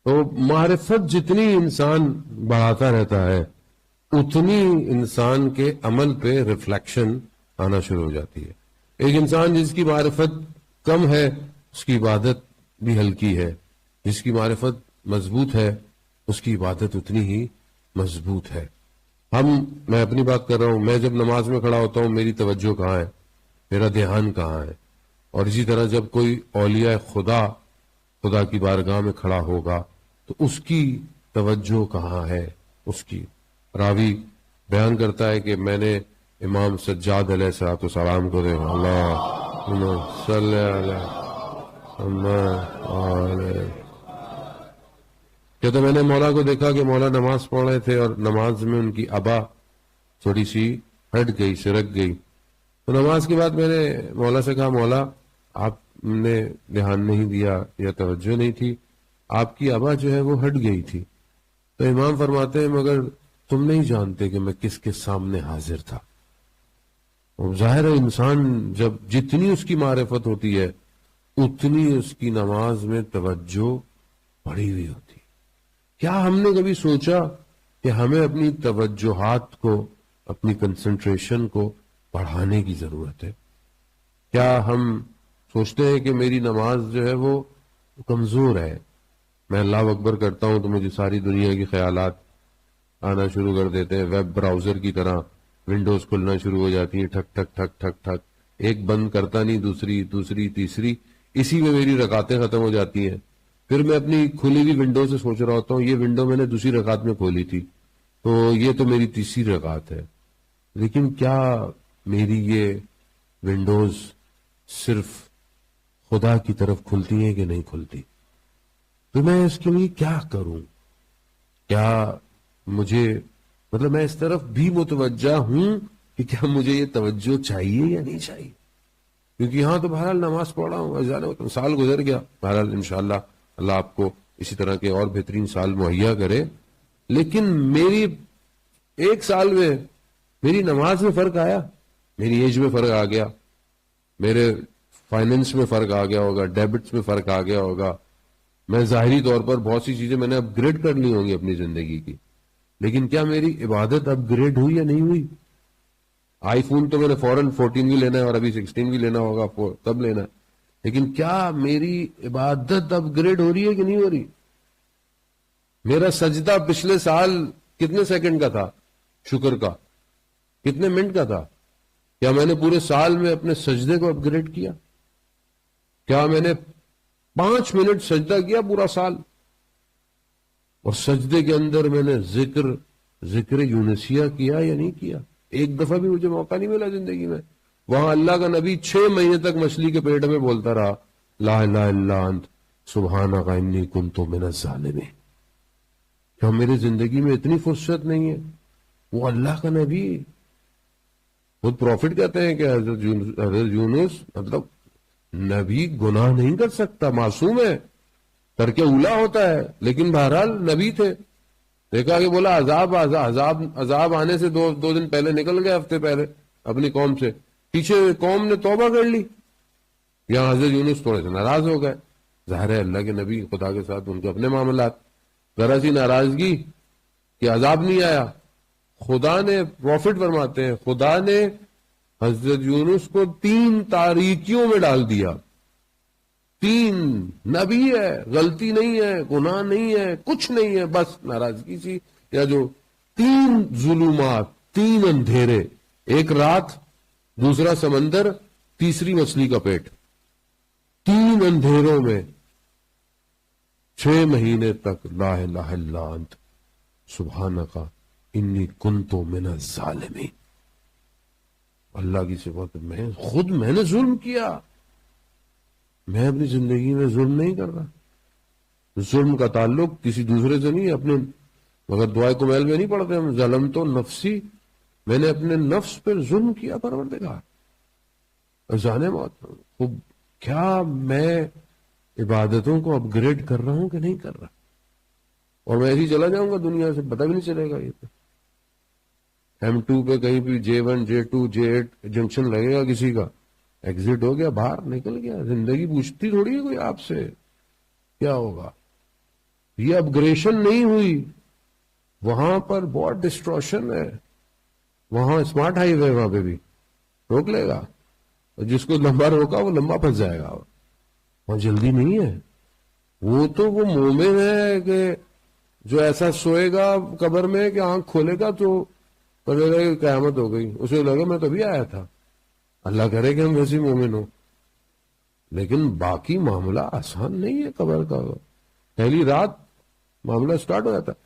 تو معرفت جتنی انسان بڑھاتا رہتا ہے اتنی انسان کے عمل پہ ریفلیکشن آنا شروع ہو جاتی ہے. ایک انسان جس کی معرفت کم ہے اس کی عبادت بھی ہلکی ہے، جس کی معرفت مضبوط ہے اس کی عبادت اتنی ہی مضبوط ہے. میں اپنی بات کر رہا ہوں، میں جب نماز میں کھڑا ہوتا ہوں میری توجہ کہاں ہے، میرا دھیان کہاں ہے. اور اسی طرح جب کوئی اولیاء خدا کی بارگاہ میں کھڑا ہوگا تو اس کی توجہ کہاں ہے. اس کی راوی بیان کرتا ہے کہ میں نے امام سجاد علیہ السلام کو دیکھا، اللہ صلی علیہ، کہتے میں نے مولا کو دیکھا کہ مولا نماز پڑھ رہے تھے اور نماز میں ان کی ابا تھوڑی سی ہٹ گئی، سرک گئی. تو نماز کے بعد میں نے مولا سے کہا مولا آپ نے دھیان نہیں دیا یا توجہ نہیں تھی، آپ کی ابا جو ہے وہ ہٹ گئی تھی. تو امام فرماتے ہیں مگر تم نہیں جانتے کہ میں کس کے سامنے حاضر تھا. ظاہر ہے انسان جب جتنی اس کی معرفت ہوتی ہے اتنی اس کی نماز میں توجہ بڑھی ہوئی ہوتی ہے. کیا ہم نے کبھی سوچا کہ ہمیں اپنی توجہات کو، اپنی کنسنٹریشن کو بڑھانے کی ضرورت ہے؟ کیا ہم سوچتے ہیں کہ میری نماز جو ہے وہ کمزور ہے، میں اللہ اکبر کرتا ہوں تو مجھے ساری دنیا کے خیالات آنا شروع کر دیتے ہیں، ویب براؤزر کی طرح ونڈوز کھلنا شروع ہو جاتی ہیں، ٹھک ٹھک ٹھک ٹھک ٹھک، ایک بند کرتا نہیں، دوسری تیسری، اسی میں میری رکعتیں ختم ہو جاتی ہیں. پھر میں اپنی کھلی ہوئی ونڈو سے سوچ رہا ہوتا ہوں یہ ونڈو میں نے دوسری رکعت میں کھولی تھی تو یہ تو میری تیسری رکعت ہے. لیکن کیا میری یہ ونڈوز صرف خدا کی طرف کھلتی ہیں کہ نہیں کھلتی؟ تو میں اس کے لیے کیا کروں؟ کیا مجھے میں اس طرف بھی متوجہ ہوں کہ کیا مجھے یہ توجہ چاہیے یا نہیں چاہیے؟ کیونکہ یہاں تو بہرحال نماز پڑھ رہا ہوں، سال گزر گیا، بہرحال انشاءاللہ اللہ آپ کو اسی طرح کے اور بہترین سال مہیا کرے. لیکن میری ایک سال میں میری نماز میں فرق آیا، میری ایج میں فرق آ گیا، میرے فائننس میں فرق آ گیا ہوگا، ڈیبٹس میں فرق آ گیا ہوگا، میں ظاہری طور پر بہت سی چیزیں میں نے اپ گریڈ کر لی ہوں گی اپنی زندگی کی. لیکن کیا میری عبادت اپ گریڈ ہوئی یا نہیں ہوئی؟ آئی فون تو میں نے فوراً 14 بھی لینا ہے اور ابھی 16 بھی لینا ہوگا، تب لینا ہے. لیکن کیا میری عبادت اپ گریڈ ہو رہی ہے کہ نہیں ہو رہی؟ میرا سجدہ پچھلے سال کتنے سیکنڈ کا تھا؟ شکر کا کتنے منٹ کا تھا؟ کیا میں نے پورے سال میں اپنے سجدے کو اپ گریڈ کیا؟ کیا میں نے 5 منٹ سجدہ کیا پورا سال؟ اور سجدے کے اندر میں نے ذکر یونسیہ کیا یا نہیں کیا؟ ایک دفعہ بھی مجھے موقع نہیں ملا زندگی میں. وہاں اللہ کا نبی 6 مہینے تک مچھلی کے پیٹ میں بولتا رہا لا الہ الا انت سبحانک انی کنت من الظالمین. کیا میری زندگی میں اتنی فرصت نہیں ہے؟ وہ اللہ کا نبی خود پروفٹ کہتے ہیں کہ حضرت یونس نبی گناہ نہیں کر سکتا، معصوم ہے، ترک اولا ہوتا ہے، لیکن بہرحال نبی تھے. دیکھا کہ بولا عذاب آنے سے دو دن پہلے نکل گئے، ہفتے پہلے اپنی قوم سے، پیچھے قوم نے توبہ کر لی. یہاں حضرت یونس تھوڑے سے ناراض ہو گئے. ظاہر ہے اللہ کے نبی، خدا کے ساتھ ان کے اپنے معاملات، ذرا سی ناراضگی کہ عذاب نہیں آیا. خدا نے، پروفٹ فرماتے ہیں، خدا نے حضرت یونس کو 3 تاریکیوں میں ڈال دیا. 3 نبی ہے، غلطی نہیں ہے، گناہ نہیں ہے، کچھ نہیں ہے، بس ناراضگی سی، یا جو 3 ظلمات، 3 اندھیرے، ایک رات، دوسرا سمندر، تیسری مچھلی کا پیٹ. 3 اندھیروں میں 6 مہینے تک لا الہ الا انت سبحانک انی کنت من الظالمین. اللہ کی صفات، میں نے ظلم کیا. میں اپنی زندگی میں ظلم نہیں کر رہا. ظلم کا تعلق کسی دوسرے سے نہیں، اپنے، مگر دعائے کمیل میں نہیں پڑھتے ہم ظلم تو نفسی، میں نے اپنے نفس پر ظلم کیا پروردگار. جانے موت خوب، کیا میں عبادتوں کو اپ گریڈ کر رہا ہوں کہ نہیں کر رہا؟ اور میں ایسے ہی چلا جاؤں گا دنیا سے، پتہ بھی نہیں چلے گا. یہ تو M2 پہ کہیں بھی J1 J2 J8 جنکشن لگے گا کسی کا، ایگزٹ ہو گیا، باہر نکل گیا. زندگی پوچھتی تھوڑی ہے کوئی آپ سے کیا ہوگا. یہ اپگریشن نہیں ہوئی، وہاں پر بہت ڈسٹروشن ہے، وہاں اسمارٹ ہائی وے وہاں پہ بھی روک لے گا، اور جس کو لمبا روکا وہ لمبا پھنس جائے گا، وہاں جلدی نہیں ہے۔ وہ تو وہ مومن ہے کہ جو ایسا سوئے گا قبر میں کہ آنکھ کھولے گا تو پتہ لگے کہ قیامت ہو گئی، اسے لگے میں تبھی آیا تھا۔ اللہ کرے کہ ہم ویسی مومن ہوں، لیکن باقی معاملہ آسان نہیں ہے قبر کا۔ پہلی رات معاملہ سٹارٹ ہو جاتا ہے۔